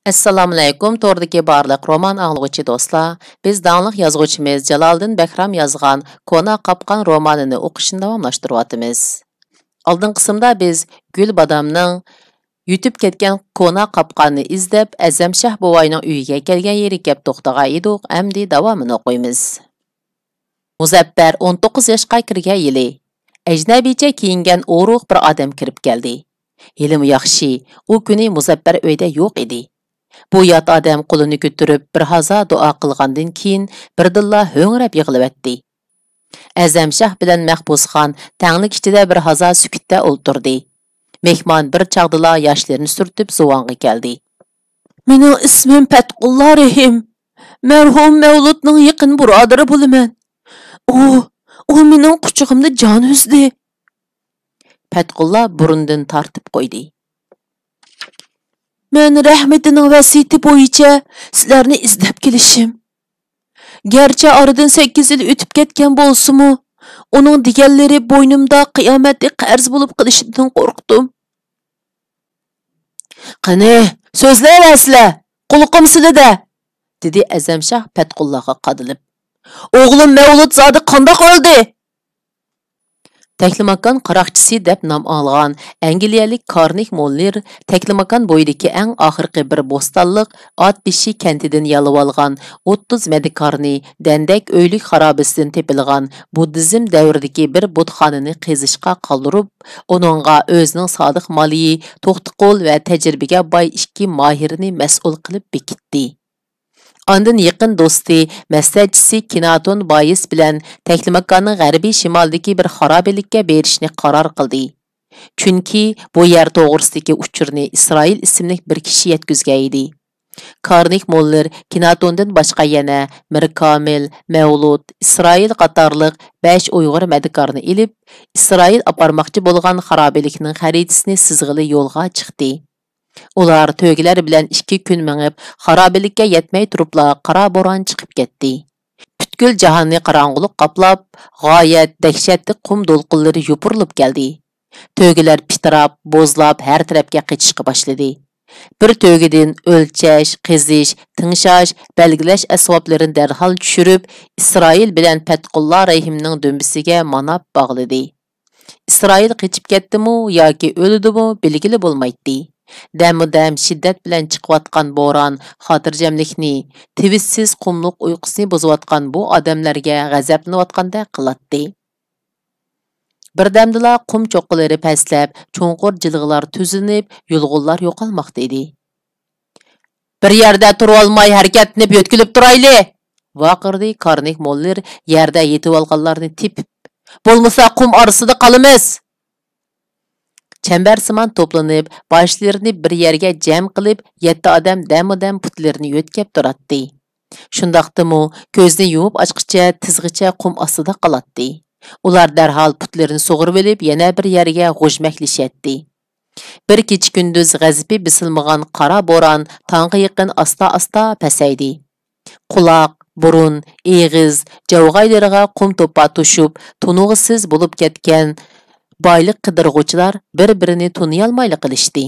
Assalomu alaykum, to'rdagi barliq roman anglag'uchi do'stlar. Biz danliq yozuvchimiz Jaloliddin Bakram yozgan Kona qapqan romanini o'qishni davomlashtiryapmiz. Oldin qismda biz Gul Badamning yutib ketgan Kona qapqanni izlab Azamshah buvayning uyiga kelgan yeri kep to'xtagan edik. Endi davomini o'qiymiz. Muzaffar 19 yoshga kirgan yili ajnabicha kiyingan o'ruq bir odam kirib keldi. Hilim yaxshi, u kuni Muzaffar uyda yo'q edi. Bu yat adam qo'lini ko'tarib bir haza duo qilgandan keyin birdilla ho'ngrab yig'lavatdi. Azamshah bilan Mahbusxon tanglik ichida bir haza sukutda o'ltirdi. Mehmon bir chaqdila yoshlarini surtib zuvonga keldi. "Mening ismim Fatqulla Rahim. Marhum Mavludning yaqin birodari bo'laman. U mening quchog'imda jon uzdi." Fatqulla burundan tortib qo'ydi. "Men rahmetining vasiyati bo'yicha sizlarni izlab kelishim. Garchi oradan 8 yil o'tib ketgan bo'lsa-mu, uning deganlari bo'ynimda qiyomatda qarz bo'lib qolishidan qo'rqdim." "Qani, so'zlayasizlar, qulqim sizlarda", dedi Azamshah Fatqullaga qadilib. "O'g'lim Mavlud zodi qandoq o'ldi?" Teklimakan qaraqchisi deb nom olgan Angliyalik Karnik Moller Teklimakan bo'yidagi eng oxirgi bir bo'stonliq Otbeshi kentidan yalib olgan 30 medikarni dandak o'ylik xarobasidan tepilgan buddizm davridagi bir butxonani qezishga qoldirib, uningga o'zining sodiq moliyi, to'xtiqo'l va tajribaga boy ikki mohirini mas'ul qilib bekitdi. Ondan yaqin do'sti, maslahatchisi Kinaton Boyis bilan Teklimakanning g'arbiy shimoldagi bir xarobelikka berishni qaror qildi. Chunki bu yer to'g'risidagi uchurni Isroil ismli bir kishi yetkazgan edi. Karnik Moller Kinatondan boshqa yana Mirkamil, Mavlud, Isroil qatorliq 5 Uyg'ur madikorni ilib, Isroil aparmoqchi bo'lgan xarobelikning xaritasini sizg'ili yo'lga chiqdi. Ular to'ygilar bilan 2 kun mengib, xarobelikka yetmay turibla qora bo'ron chiqib ketdi. Butkul jahonni qorong'ulik qoplab, g'oyat dahshatli qum to'lqinlari yopirilib keldi. To'ygilar pitirab, bo'zlab har tarafga qochishga boshladi. Bir to'ygidan o'lchash, qizish, tingshash, belgilash asboblarini darhol tushirib, Isroil bilan Fatqulla Rahimning dumbisiga manab bog'ladi. Isroil qochib ketdimi yoki o'ldimi belgili bo'lmaydi. Dam-dam shiddat bilan chiqayotgan bo'ron xotirjamlikni, tivissiz qumliq uyqusini buzayotgan bu odamlarga g'azablanayotganda qilatdi. Birdamdila qum cho'qqilari pastlab, cho'nqur jilg'alar tuzinib, yulg'unlar yo'qolmoqda edi. "Bir yerda turib olmay harakatni yo'tkilib turayli!" vaqirdi Karnik Moller yerda yetib olganlarni tepib. "Bo'lmasa qum orasida qolamiz." Chambarsimon to'planib, boshlarini bir yerga jam qilib, 7 odam dam-dam putlarini yo'tkab turatdi. Shundaqdimi, ko'zni yumib ochqicha tizg'icha qum ostida qolatdi. Ular darhol putlarini sug'urib olib, yana bir yerga g'ujmaklishatdi. Bir kecha kunduz g'azibi bisilmagan qora bo'ron tongga yaqin asta-asta pasaydi. Quloq, burun, eg'iz, javg'aylariga qum to'pa tushib, tunug'isiz bo'lib ketgan boylik qidirg'uvchilar bir-birini tuniyolmayli qilishdi.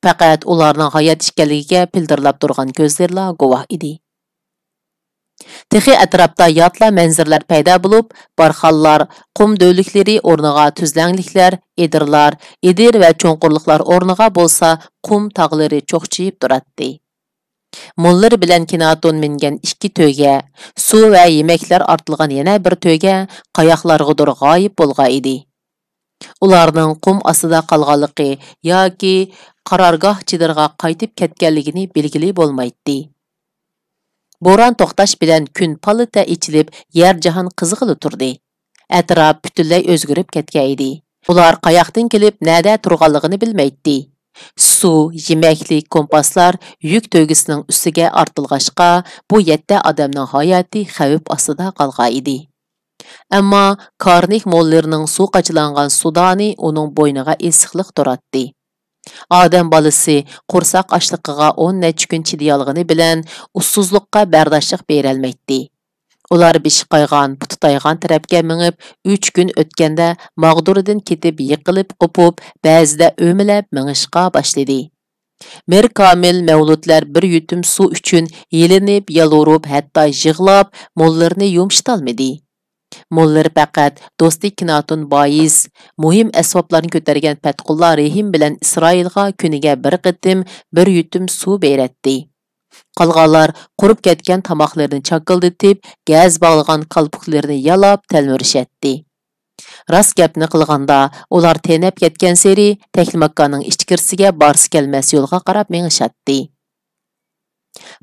Faqat ularning hayot ekanligiga pildirlab turgan ko'zlarla guvoh edi. Texi atrofda yotla manzarlar paydo bo'lib, barxanlar, qum dövliklari o'rniga tuzlangliklar, edir va cho'nqurliklar o'rniga bo'lsa, qum tog'lari cho'qchiyib turadi. Mollar bilan Kinaton mingan 2 to'yga, suv va yemeklar ortilgan yana bir to'yga qayoqlargadir g'oyib bo'lgan edi. Ularning qum ostida qolganligi yoki qarorgoh chidirga qaytib ketganligini belgili bo'lmaydi. Bo'ron to'xtash bilan kun palita ichilib, yer jahon qizg'ili turdi. Atrof butunlay o'zgarib ketgan edi. Ular qayoqdan kelib, nada turganligini bilmaydi. Suv, yemeklik, kompaslar yuk to'ygisining ustiga ortilg'ashqa, bu 7 odamning hayoti xavf ostida qolgan edi. Ammo Karnik Mollerning suv qachilangan sudani uning bo'yniga esiqliq turatdi. Odam bolasi qursoq ochliqiga 10 necha kun chidayolgani bilan ussuzlikqa bardoshlik berolmaydi. Ular beshi qaygan, puti taygan tarafga mingib, 3 kun o'tganda mag'duridan ketib yiqilib qopib, ba'zida o'milab mingishqa boshladi. Mir Kamil Mevludlar bir yutum su uchun yelinib, yalvorib, hatto yig'lab, mollarini yumshatolmadi. Mollar faqat do'stlik kinatun bois muhim asboblarni ko'targan Fatqullah Rahim bilan Isroilga kuniga bir qitim bir yutum suv beratdi. Qolganlar qurib ketgan tomoqlarini chaqildatib, gaz bog'lagan qalpoqlarini yalab talmirishatdi. Rast gapni qilganda, ular tenab ketgan seri Taklimakkaning ichkirisiga borsi kelmas yo'lga qarab mengishadi.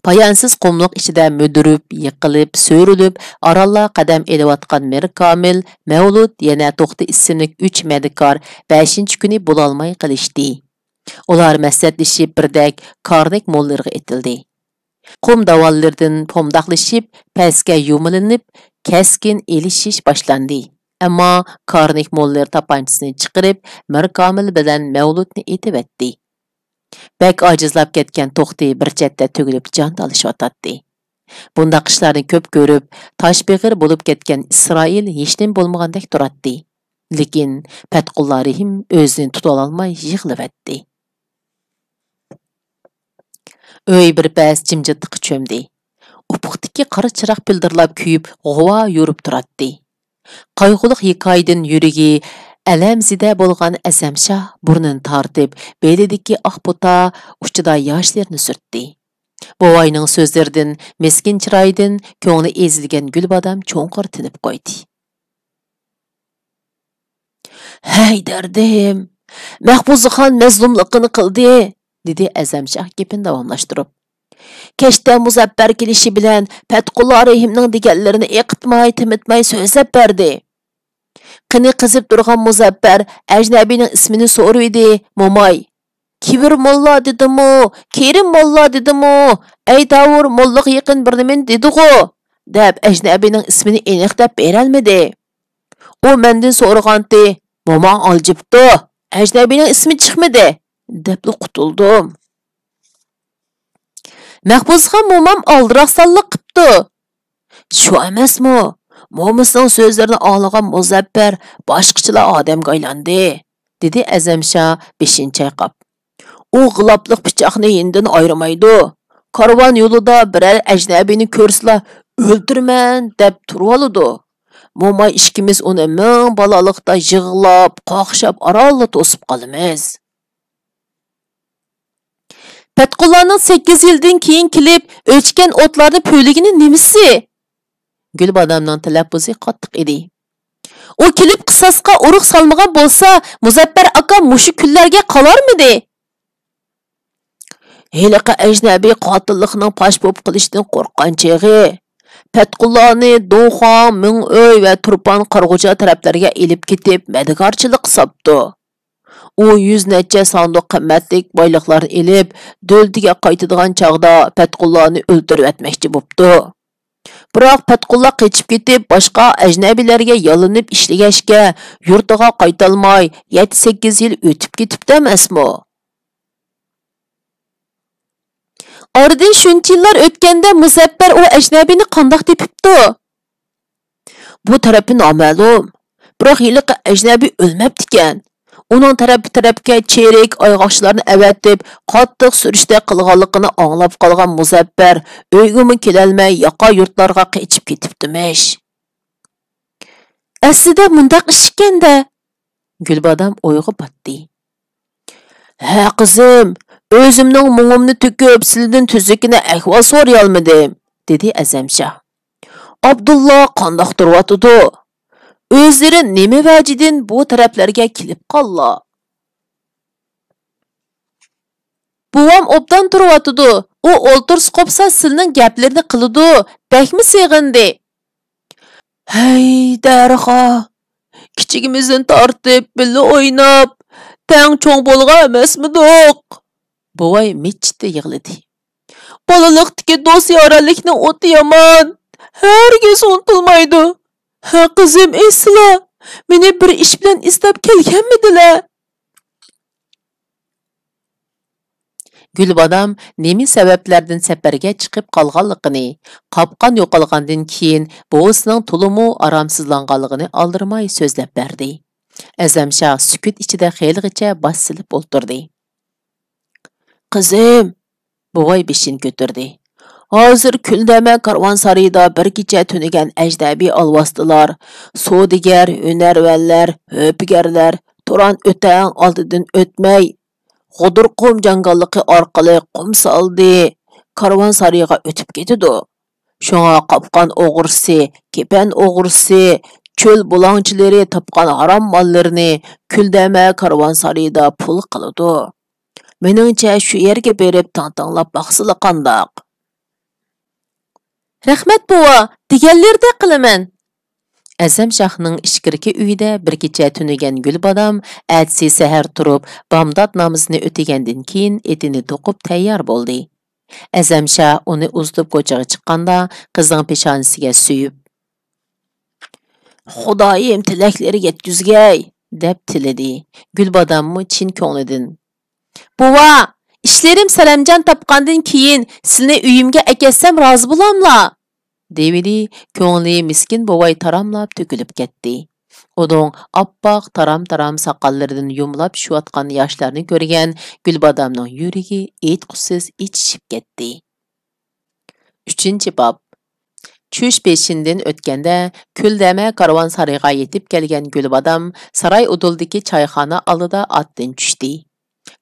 Payansiz qumluq ichida müdürüp, yiqilib, so'rilib, oralla qadam elayotgan Mir Kamil, Mavlud yana To'xti ismli 3 medikor 5-kuni bo'lolmay qilishdi. Ular maslahatlashib birdak Karnik mollarga etildi. Qum davollardan pomdaqlashib, pastga yumilinib, keskin elishish boshlandi. Ammo Karnik mollar tapanchisini chiqarib, Mir Kamil bilan Mavludni etib etdi. Bek acizlab ketgan To'xti bir chetda tugilib jon talishayotdi. Bundaq ishlarni ko'p ko'rib, toshbeg'ir bo'lib ketgan Isroil hechnim bo'lmagandek turadi. Lekin Fatqullah Rahim o'zini tuta olmay yig'lavatdi. Uy bir pas jimjitlikqa cho'mdi. Upuqdagi qora chiroq pildirlab kuyib, g'uva yurib turadi. Qayg'uliq hikoyadan yurigi alamzida bo'lgan Azamshah burnini tortib, belidagi oq buta uchida yoshlarni surtdi. Bovayning so'zlaridan, meskin chiroyidan ko'ngli ezilgan Gulbodam cho'nqir tinib qo'ydi. "Hey derdim, Mahfuzaxon mazlumligini qildi", dedi Azamshah gapini davomlashtirib. "Kechda Muzaffar kelishi bilan Fatqullah Rahimning deganlarini eqitmay, timitmay so'zlab berdi. Qini qizib turgan Muzaffar ajnabiyning ismini so'raydi. Mo'may, Kibir molla dedimu, Kerim molla dedimu, ey Davur mollaga yaqin bir nimen dedi-ku, deb ajnabiyning ismini aniq deb berolmadi. U mendan so'ragandi, mo'mang oljibdi, ajnabiyning ismi chiqmadi, deb qutuldim. Mahfuzxon mo'mam oldiroq salliq qipti. Shu emasmi? Mo'misning so'zlarini anglagan Muzaffar boshqachalar odamga aylandi", dedi Azamshah beshini chayqab. "U g'iloblik pichoqni yindan ayirmaydi. Karvon yo'lida biror ajnabiyni ko'rsla o'ldirman deb turib oladi. Mo'may ikkimiz uni ming balolikda yig'lab, qoqshab orolni to'sib qolamiz." Fatqullahning 8 yildan keyin kelib o'chgan o'tlarni po'ligini nimasi? Gulbodamning talaffuzi qattiq edi. U kelib qisosga urug' solmagan bo'lsa, Muzaffar aka mushu kunlarga qolarmidi? Heliqa ajnabiy qotillikning pash bo'lib qilishidan qo'rqqan cheg'i Fatqullahni Do'xon, Ming'o'y va Turpon Qirg'ucha taraflarga elib ketib, madigarchilik qilibdi. U 100 necha sandiq qimmatli boyliqlarni elib, do'ldiga qaytadigan chaqda Fatqullahni o'ldirib etmoqchi bo'pti. Biroq Fatqullah qechib ketib, boshqa ajnabilarga yalinib ishlagashga, yurtiga qaytolmay 7-8 yil o'tib ketibdi emasmi? Oradan shuncha yillar o'tganda Muzaffar u ajnabini qandoq tepibdi? Bu tarafi noma'lum. Biroq hiliqi ajnabi o'lmabdi ekan. Uning tarafga cherik oyg'oqchilarni avatib, qattiq surishda qilganligini anglab qolgan Muzaffar uyg'imi kelolmay yoqa yurtlarga qechib ketibdimish. Aslida mundaq ish ekanda, Gulbodam o'yga botdi. "Ha qizim, o'zimning mungimni to'kib, sizdan tuzukini ahvol so'ray olmadim", dedi Azamshah. "Abdullah qandoq turibdi? O'zlari nima vajidan bu taraflarga kelib qoldi?" "Buvam obdan turibdi. U o'ltirs qopsa sizning gaplarini qiladi. Bakmi seg'indi." "Hey, darg'a. Kichigimizdan tortib, billa o'ynab, tang cho'ng bo'lgan emasmidiq?" Buvay michda yig'ladi. "Bolalikdagi do'st yorlikning o'ti yomon. Hargiz unutilmaydi. Ha qizim esla, meni bir ish bilan istab kelganmidilar?" Gulbodam nemi sabablardan safarga chiqib qolganligini, qopqon yo'qolgandan keyin buvisining tulumu aramsizlanganligini oldirmay so'zlab berdi. Azamshah sukut ichida xeyligacha bosh silib o'ltirdi. Qizim, buvay beshini ko'tardi. Hozir Kuldama karvonsarayida bir kecha tunigan ajnabiy alvosdilar, savdogar, hunarvanlar, höpgarlar Turan o'tang oldidan o'tmay, g'udur qum jangolligi orqali qum soldi, karvonsarayga o'tib ketadi. Shunga qopqon o'g'risi, kepan o'g'risi, cho'l bulongchilari topgan harom mollarini Kuldama karvonsarayida pul qiladi. Meningcha shu yerga berib tantanglab baqsila qandoq. Rahmat bova, deganlarda qilaman. Azam Shahning ishkirki uyida bir kecha tunigan Gulbodam atsi sahar turib, bomdod namozini o'tagandan keyin etini to'qib tayyor bo'ldi. Azam Shah uni uzitib ko'chaga chiqqanda qizning peshonasiga suyib, "Xudoyim tilaklari yetkizgay" deb tiladi. Gulbodammi chin ko'nglidan, "Bova, ishlarim salamjon topgandan keyin sizni uyimga akatsam rozi bo'lamla?" Devidi ko'ngli miskin bovay taramlab to'kilib ketdi. Uning oppoq taram-taram soqollaridan yumlab tushayotgan yoshlarni ko'rgan Gulbodamning yuragi aytqusiz ichishib ketdi. 3-bob. Tush peshindan o'tganda Kuldama karvonsarayga yetib kelgan Gulbodam saroy uduldagi choyxona oldida otdan tushdi.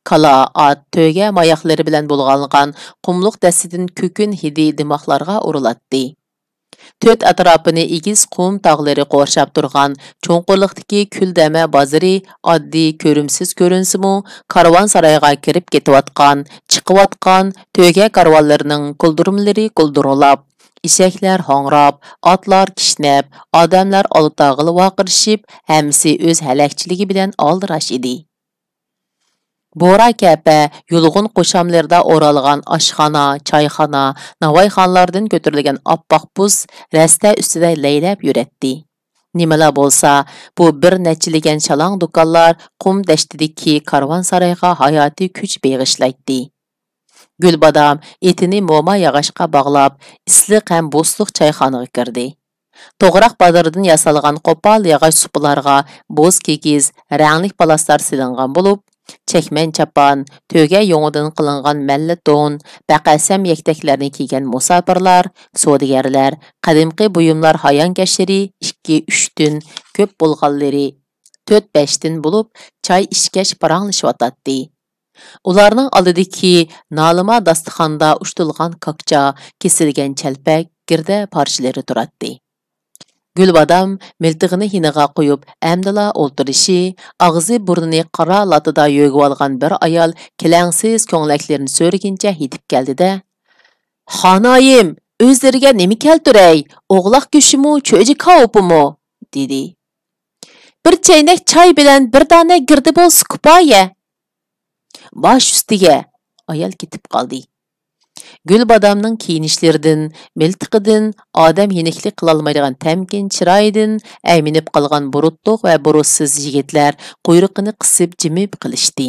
Kala at to'ga moyoqlari bilan bo'lg'angan qumluq dastidan ko'kin hidi dimoqlarga urilatdi. To'rt atrofini egiz qum tog'lari qo'rshab turgan cho'nqurliqdagi Kuldama bozori oddiy ko'rimsiz ko'rinsimi, karvonsarayga kirib ketayotgan, chiqayotgan to'ga karvonlarining quldurumlari quldurolab, eshaklar hongrab, otlar kishnab, odamlar oltog'ili vaqirishib, hammasi o'z halakchiligi bilan oldirash edi. Bora kəpə, yulğun qoşamlarda oralğan aşxana, çayxana, navoyxanlardan götürülgən appak buz rəstə üstüdə leyləb yürətdi. Nimələ bolsa, bu bir nəçiligən şalang dukanlar qum dəştidiki karvansarayğa hayati güc beğişlaydı. Gulbodam etini moma yağaşqa bağlab, isliq həm buzluq çayxanağa kirdi. Toğraq bazarından yasalğan qopal yağaş supularga boz kegiz, rənglik palaslar silingan bo'lib, chekman chapan, to'ga yo'ngidan qilingan malla don, baqasam yaktaklarni kiygan musofirlar, savdogarlar, qadimqi buyumlar hayonkashiri 2-3 tun, ko'p bo'lganlari 4-5 tun bo'lib, choy ishkash paranglashayotdi. Ularning oldidagi nolima dasturxonda ushtilgan kokcha, kesilgan chalpak, girda parchalari turadi. Gulbodam miltig'ini hiniga qo'yib, amdila o'ltirishi, og'zi burnini qora latida yo'g'ib olgan bir ayol kilangsiz ko'nglaklarini so'rigincha yetib keldi-da, "Xonoyim, o'zlariga nima keltiray? O'g'loq go'shimi, cho'ji kavupumu?" dedi. "Bir chaynak choy bilan bir dona girdi bo'lsa kifoya." Bosh ustiga ayol ketib qoldi. Gulbodamning kiyinishlaridan, miltiqidan, odam yenikli qilolmaydigan tamkin chiroyidan ayminib qolgan burutliq va burutsiz yigitlar quyruqini qisib jimib qilishdi.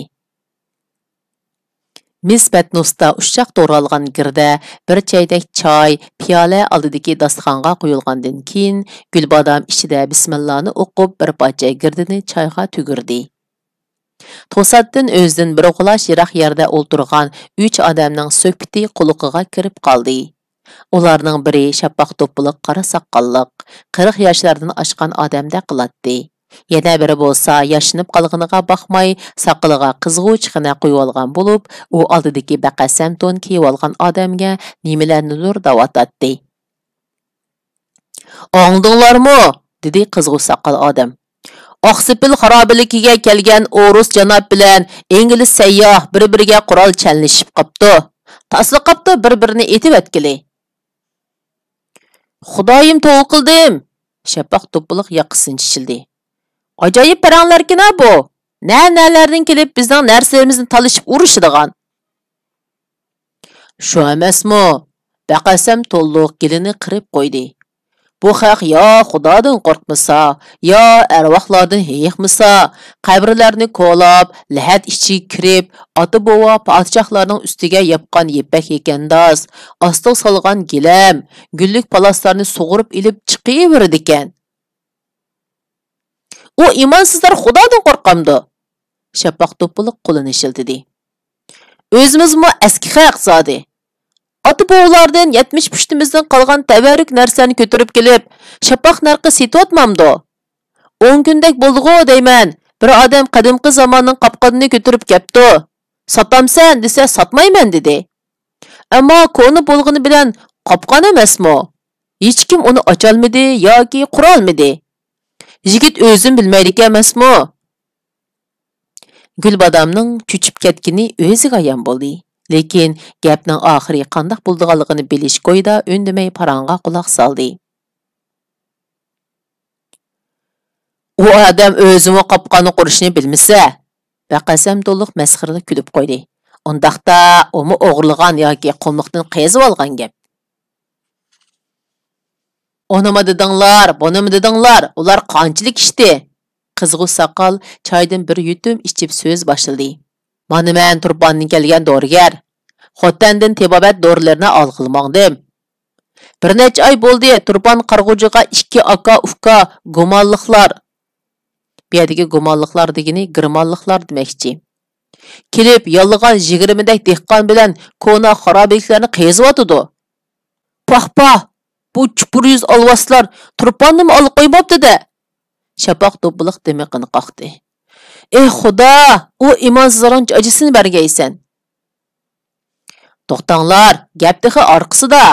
Misbat Nusta ushshaq to'ralgan girda bir chaydak choy piyola oldidagi dasturxonga qo'yilgandan keyin Gulbodam ichida bismillohni o'qib bir parcha girdini choyga tugirdi. To'satdan o'zidan bir quloch yiroq yerda o'ltirgan 3 odamning so'kpiti quliqiga kirib qoldi. Ularning biri shapaq to'piliq qora saqqalliq, 40 yoshlardan oshgan odamda qiladi. Yana biri bo'lsa, yashinib qolganiga baxmay, saqiliga qizg'uch xina qo'yib olgan bo'lib, u oldidagi baqasam to'n kiyib olgan odamga nimalarnidir davatadi. "O'ngdinglarmi?" dedi qizg'uch saqal odam. Oqsipil xarobiligiga kelgan O'rus janob bilan ingliz sayyoh bir-biriga qurol chalishib qopti. Tasli qopti bir-birini etib atkili. "Xudoyim to'g'ri qildim." Shapaq to'piliq yaqqisin chishildi. "Ajoyib paranglarkina bu. Na'nalardan kelib bizning narsalarimizni talishib urishadigan." "Shu emasmi?" Baqasam to'lliq gilini qirib qo'ydi. Bu xalq yo Xudodan qo'rqmasa, yo arvohlardan hiyiqmasa, qabrlarni ko'lab, lahat ichiga kirib, ota-bova podshohlarning ustiga yopgan yepak ekandas, ostiga solgan gilam, gullik palaslarni sug'urib ilib chiqaverdi ekan. "U imonsizlar Xudodan qo'rqamdi." Shapaq to'piliq qo'lini shiltidi. Özümüzmü eski xalq zodi. Ata-bovalardan 70 pushtimizdan qolgan tabarruk narsani ko'tarib kelib, shapaq narqi setiyotmamdi. 10 kundek bo'ldi-g'o deyman. Bir odam qadimqi zamonning qopqonini ko'tarib kepti. Sotamsan desa sotmayman dedi. Ammo koni bo'lg'ini bilan qopqon emasmi? Hech kim uni ocholmadi yoki qurolmadi. Yigit o'zim bilmaydi emasmi? Gulbodamning cho'chib ketgini o'ziga ayon bo'ldi. Lekin gapning oxiri qandoq bo'lganligini bilish ko'yda o'ndimay parang'a quloq soldi. U odam o'zini qopqonni qurishni bilmasa, baqasam to'liq masxirada kulib qo'ydi. Undaqda umi o'g'irlagan yoki qumliqdan qezib olgan gap. Onima dedinglar, bunimi dedinglar, ular qanchalik ishdi? Qizg'u soqol choydan bir yutum ichib so'z boshladi. Mana men Turpandan kelgan dorigar. Xotandan tebobat dorilarini olqilmoqdim. Bir necha oy bo'ldi, Turpan qarg'ujiga 2 aka ufka gumonliqlar. Bu yerdagi gumonliqlar degani girmonliqlar demakchi. Kelib yolg'on 20 dak dehqon bilan kona xarobliklarni qezib otidi. Pah, bu chupur yuz olvaslar Turpannimi olib qo'ymabdi-da. Shapaq to'pliq demiqini qoqdi. Ey Xudo, u imonsizlarning ajisini bergaysan. To'xtanglar, gap texi orqasida.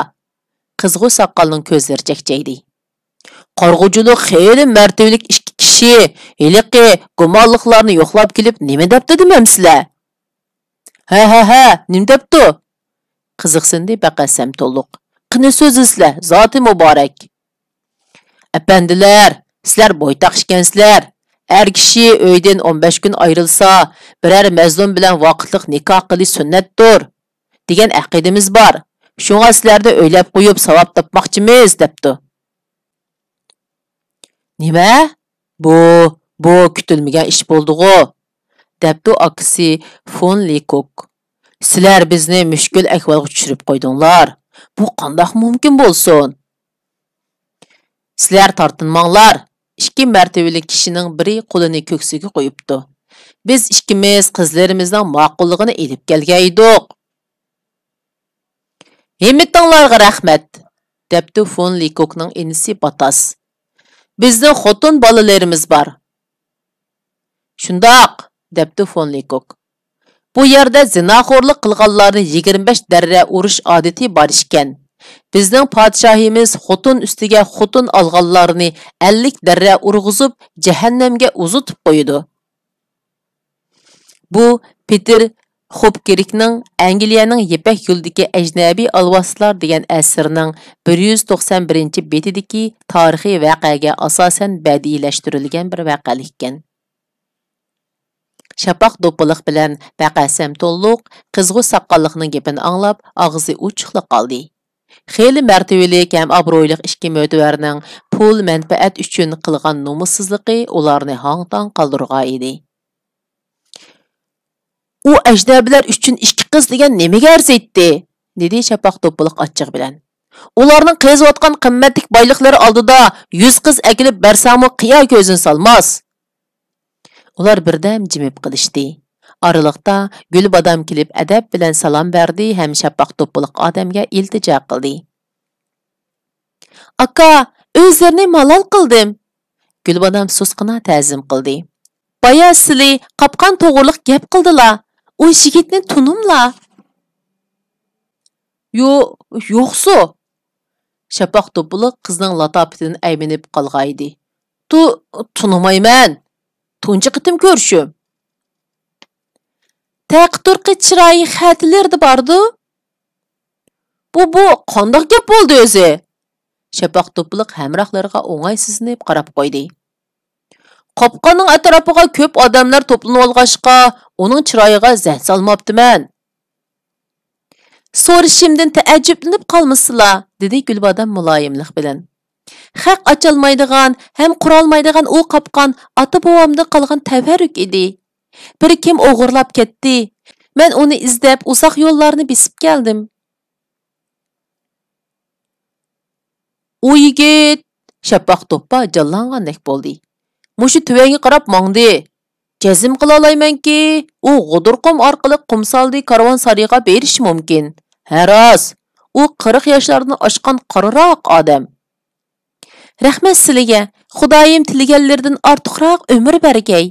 Qizg'u soqqolning ko'zlari chakchaydi. Qarg'uchilik xeyli martabalik 2 kishi heliqi gumonliqlarni yo'qlab kelib nima debdi demamsizlar? Ha, nim debdi? Qiziqsindi baqasam to'liq. Qani so'zingizlar, zoti muborak. Apandilar, sizlar bo'ytaq ishkansizlar. Er kishi uydan 15 kun ayrilsa, biror mazlum bilan vaqtliq nikoh qilish sunnatdir degan aqidamiz bor. Shunga sizlarda o'ylab qo'yib savob topmoqchimiz debdi. Nima? Bu kutilmagan ish bo'ldi-g'o, debdi akisi Fon Likok. Sizlar bizni mushkul ahvolga tushirib qo'ydinglar. Bu qandoq mumkin bo'lsin? Sizlar tortinmanglar. 2 martabali kishining biri qo'lini ko'ksiga qo'yibdi. Biz ikkimiz qizlarimizning ma'qulligini elib kelgan edik. Himmatinglarga rahmat, debdi Fon Likokning inisi Batas. Bizning xotin bolalarimiz bor. Shundoq, debdi Fon Likok. Bu yerda zinoxo'rlik qilganlarni 25 darra urish odati bor ekan. Bizning podshohimiz xotin ustiga xotin olganlarni 50 darra urg'izib jahannamga uzutib qo'ydi. Bu Peter Hopkerikning Angliyaning Yepak yo'lidagi ajnabiy alvoslar degan asrning 191-betidagi tarixiy voqeaga asosan badiiylashtirilgan bir voqelik ekan. Shapaq do'piliq bilan baqasam to'liq qizg'u soqqolliqning gapini anglab, og'zi ochiqla qoldi. Xeyli martabalik ham obro'yli 2 mo'tavarning pul manfaat uchun qilgan nomussizligi ularni hang-tang qoldirgan edi. U ajnabilar uchun 2 qiz degan nimaga arziydi? dedi Shapaq do'piliq achchiq bilan. Ularning qezayotgan qimmatli boyliqlari oldida 100 qiz akilib bersami qiyo ko'zin solmas. Ular birdam jimib qilishdi. Aralıqda Gulbodam kelib adab bilan salom berdi ham Shapaq do'piliq odamga iltijo qildi. Aka, o'zlarini malol qildim. Gulbodam susqina ta'zim qildi. Baya sizli qopqon to'g'riliq gap qildilar. O yigitni tunimla. Yo'qsu. Shapaq do'piliq qizning latofatidan ayminib qolgaydi. Tunimayman. Tunji qitim ko'rishim. Taqturqi chiroyi xatlarida bordi. Bu qandoq gap bo'ldi o'zi? Shapaq do'piliq hamrohlariga o'ng'aysizlanib qarab qo'ydi. Qopqonning atrofiga ko'p odamlar to'planib olg'ashqa, uning chiroyiga zaht solmabdiman. So'rashimdan ta'ajjublanib qolmisizlar, dedi Gulbodam muloyimlik bilan. Haq ocholmaydigan, ham qurolmaydigan u qopqon ota-bobomda qolgan tabarruk edi. Bir kim o'g'irlab ketdi. Men uni izlab uzoq yo'llarni besib keldim. U yigit Shapaq do'ppa jallangandek bo'ldi. Mushu tuvanga qarab mongdi. Jazm qila olamanki, u G'udurqum orqali Qumsaldi karvonsarayga berishi mumkin. Ha rost, u 40 yoshlarni oshgan qariroq odam. Rahmat sizlarga, Xudoyim tilaganlardan ortiqroq umr bergay.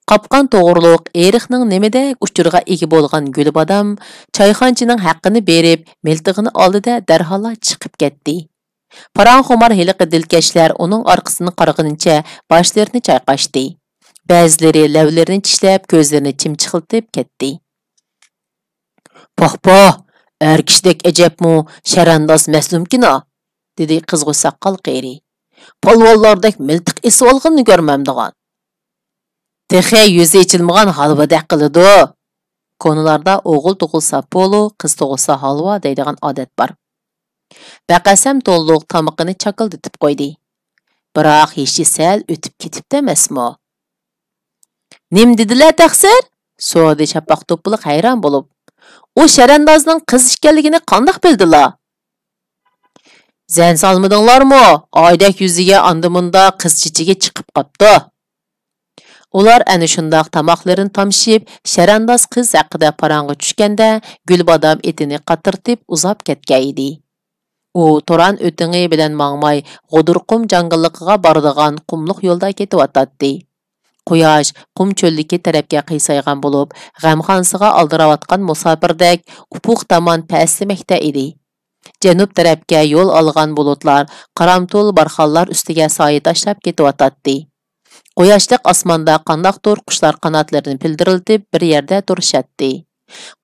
Qapqan to'g'riliq Erixning nimada uchurga ega bo'lgan Gulbodam choyxonchining haqqini berib, miltig'ini oldida darhol chiqib ketdi. Paranxumar hiliqi dilkashlar uning orqasini qaraganicha boshlarini chayqashdi. Ba'zilari lavlarini tishlab, ko'zlarini chimchiqiltib ketdi. "Poh-poh, erkishdek ajabmu sharandoz maslumkina", dedi qizg'u saqqal qeri. "Polvonlardek miltiq esib olganini ko'rmamdigan. Texay yuzi ichilmagan halvadek qiladi. Konularda o'g'il tug'ilsa polo, qiz tug'ilsa halva deydigan odat bor. Baqasam to'lliq tomoqini chaqildatib qo'ydi. Biroq hech sal o'tib ketibdi emasmi? "Nim dedilar taqsir?" so'radi Shapaq to'piliq hayron bo'lib. "U sharandozning qiz ekanligini qandoq bildilar?" "Zan solmadinglarmi? Oydak yuziga andimunda qiz chichiga chiqib qopti." Ular ana shundoq tomoqlarini tomshib, sharandoz qiz haqida parang'i tushganda, Gulbodam etini qatirtib uzab ketgan edi. U To'ran o'tingi bilan mangmay G'udurqum jangilligiga boradigan qumliq yo'lda ketyotdi. Quyosh qum cho'lligi tarafga qiysaygan bo'lib, g'amxonasiga aldirayotgan musofirdek ufuq tomon paslimakda edi. Janub tarafga yo'l olgan bulutlar qaramtul barxanlar ustiga soya tashlab ketyotdi. Quyoshliq osmonda qandoqdir qushlar qanotlarini pildiriltib bir yerda turishatdi.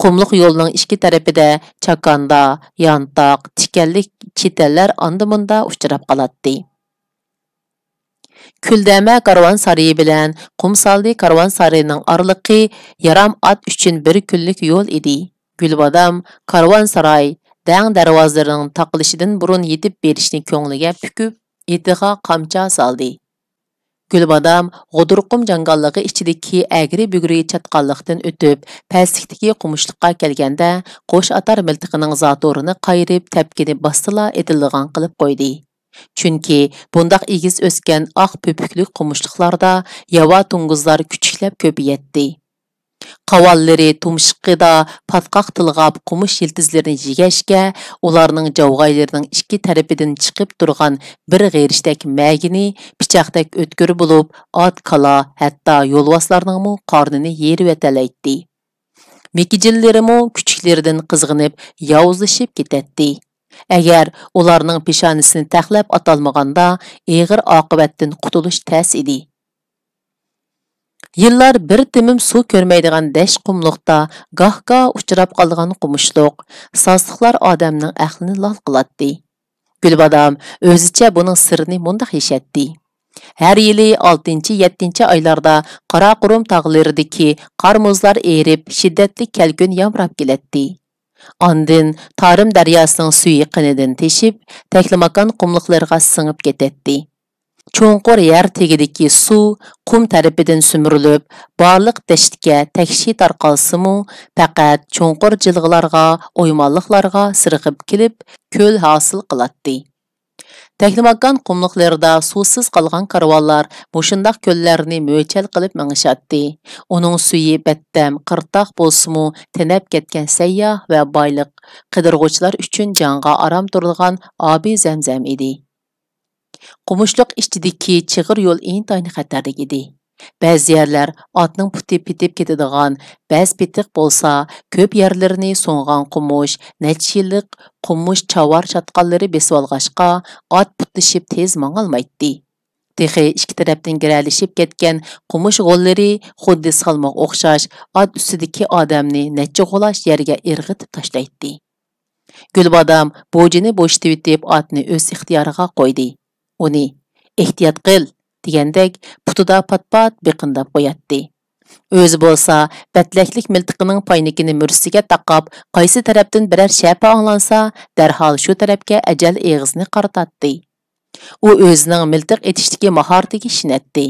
Qumliq yo'lning ikki tarafida chakanda, yantoq, tikanlik chetellar andimunda uchrab qoladi. Kuldama karvonsarayi bilan Qumsaldi karvonsarayining oraliqi yaram ot uchun bir kunlik yo'l edi. Gulbodam karvonsaray dang darvozalarining taqilishidan burun yetib berishni ko'ngliga pukib, etiga qamcha soldi. Gulbodam G'udurqum jangolligi ichidagi agri-bugri chatqanlikdan o'tib, pastlikdagi qumushliqqa kelganda, qo'sh atar miltiqining zatorini qayirib, tepkini bastila etilgan qilib qo'ydi. Chunki bundaq egiz o'sgan oq pöpüklik qumushliqlarda yava tunguzlar kuchiklab ko'payatdi. Qavallari tumshiqida patqaq tilg'ab qumush yiltizlarini yigashga, ularning javg'aylarining ikki tarafidan chiqib turgan bir g'erishdek magini pichoqdek o'tkir bo'lib, ot, kala, hatto yo'lvoslarningmi qornini yerib atalaydi. Mekijillarimi kuchiklaridan qizg'inib, yovuzlashib ketadi. Agar ularning peshonisini taxlab atalmaganda, eg'ir oqibatdan qutulish tas edi. Yıllar bir timim suv ko'rmaydigan dash qumliqda goh-goh uchrab qolgan qumushliq, sazliqlar odamning aqlini lol qiladi. Gulbodam o'zicha buning sirrini mundaq yashatdi. Har yili 6-7 oylarda Qaraqo'rim tog'laridagi qor-muzlar erib, shiddatli kelkun yomrab keladi. Andin Tarim daryosining suvi qinidan teshib, Taklimakon qumliqlarga singib ketadi. Cho'nqur yer tegidagi suv qum tarafidan sumurilib, barliq dashtga takshi tarqalsimi, faqat cho'nqur jilg'alarga, o'ymonliqlarga sirg'ib kelib, ko'l hosil qiladi. Taklimakon qumliqlarida suvsiz qolgan karvonlar mushundaq ko'llarni mo'chal qilib mangishadi. Uning suvi battam, qirtoq bo'lsimi, tinab ketgan sayyoh va boyliq qidirg'uvchilar uchun jonga aram turadigan obi zamzam edi. Qumushliq ichidagi chig'ir yo'l intayin xatarlik edi. Ba'zi yerlar otning puti pitib ketadigan, ba'zi petiq bo'lsa, ko'p yerlarini so'ngan qumush, necha yillik qumush chavar chatqanlari besib olg'ashqa, ot putlashib tez mangolmaydi. Texi ikki tarafdan giralishib ketgan qumush g'ollari xuddi salmoq o'xshash, ot ustidagi odamni necha g'olash yerga irg'itib tashlaydi. Gulbodam bo'jini bo'shitib etib otni o'z ixtiyoriga qo'ydi. Uni ehtiyot qil degandek putida pat-pat biqindab qo'yatdi. O'zi bo'lsa, batlaklik miltiqining paynikini mursiga taqab, qaysi tarafdan biror shapa anglansa, darhol shu tarafga ajal eg'izni qaratadi. U o'zining miltiq etishdagi mahoratiga ishinadi.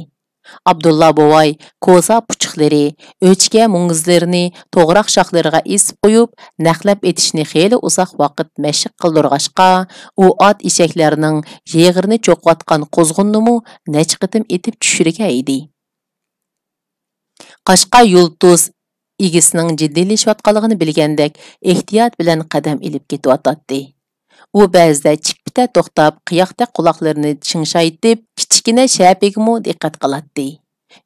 Abdulla bovay ko'za puchuqlari, o'chga mungizlarini to'g'roq shoxlariga esib qo'yib, naqlab etishni xeyli uzoq vaqt mashq qildirg'ashqa, u ot eshaklarining yeg'irini cho'qiyotgan qo'zg'unni necha qitim etib tushirgan edi. Qashqa yulduz egisining jiddiylashayotganligini bilgandek ehtiyot bilan qadam ilib ketyotdi. U ba'zida chippita to'xtab, qiyoqda quloqlarini chingshaytib, kichkina shapigimi diqqat qiladi.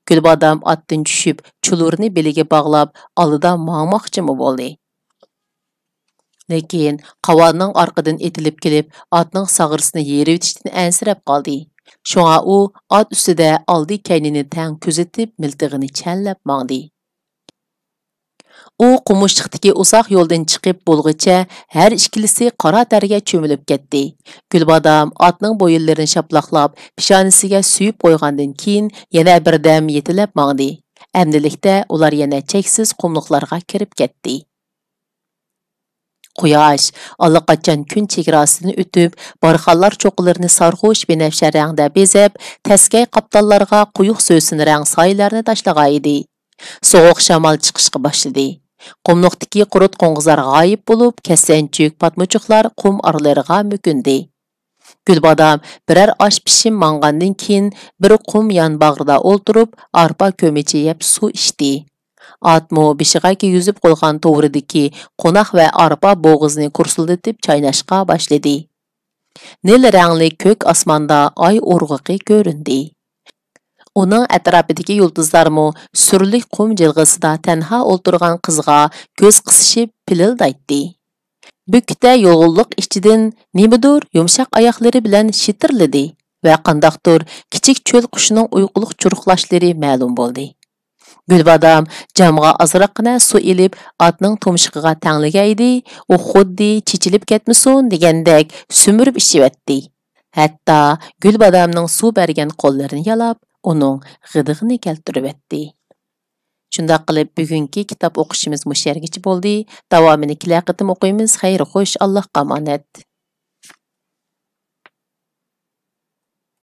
Gulbodam otdan tushib, chulurini beliga bog'lab, oldida mangmoqchimi bo'ldi. Lekin qavalning orqadan etilib kelib, otning sag'risini yerib etishdan ansirab qoldi. Shunga u ot ustida oldi kaynini tang kuzatib, miltig'ini challab mangdi. U qumushliqdagi uzoq yo'ldan chiqib bo'lg'icha har ikkilisi qora targa cho'milib ketdi. Gulbodam otning bo'yinlarini shaplaqlab, peshonasiga suyib qo'ygandan keyin yana birdam yetilab mangdi. Amdilikda ular yana cheksiz qumliqlarga kirib ketdi. Quyosh allaqachon kun chegarasini o'tib, barxanlar cho'qilarini sarxush binafsha rangda bezab, taskay qaptallarga quyuq so'sin rang soylarni tashlagan edi. Sovuq shamol chiqishga boshladi. Qumliqdagi qurut qo'ng'izlar g'oyib bo'lib, kasanchuk patmuchuqlar qum oralariga mukindi. Gulbodam birer osh pishim mangandan keyin bir qum yonbag'rida o'ltirib, arpa ko'michi yeb suv ichdi. Atmo beshiga yuzib qo'ygan to'g'ridagi qo'noq va arpa bo'g'izni kursildatib chaynashga boshladi. Nil rangli ko'k osmonda oy urg'iqi ko'rindi. Uning atrofidagi yulduzlarmo surlik qum jilg'isida tanha o'ltirgan qizga ko'z qisishib pilildaydi. Bukta yo'g'illiq ichidan nimadir yumshoq oyoqlari bilan shitirladi va qandaqdir kichik cho'l qushining uyquliq churuqlashlari ma'lum bo'ldi. Gulbodam jamg'a azroqina suv ilib otning tumshug'iga tanglagaydi, u xuddi chechilib ketmasin degandek sumirib ichivatdi. Hatto Gulbodamning suv bergan qo'llarini yalab, uning g'idig'ini keltiribdi. Shunday qilib bugungi kitob o'qishimiz mushargacha bo'ldi. Davomini kelar qitim o'qiymiz. Xayr xo'sh, Allohga omonat.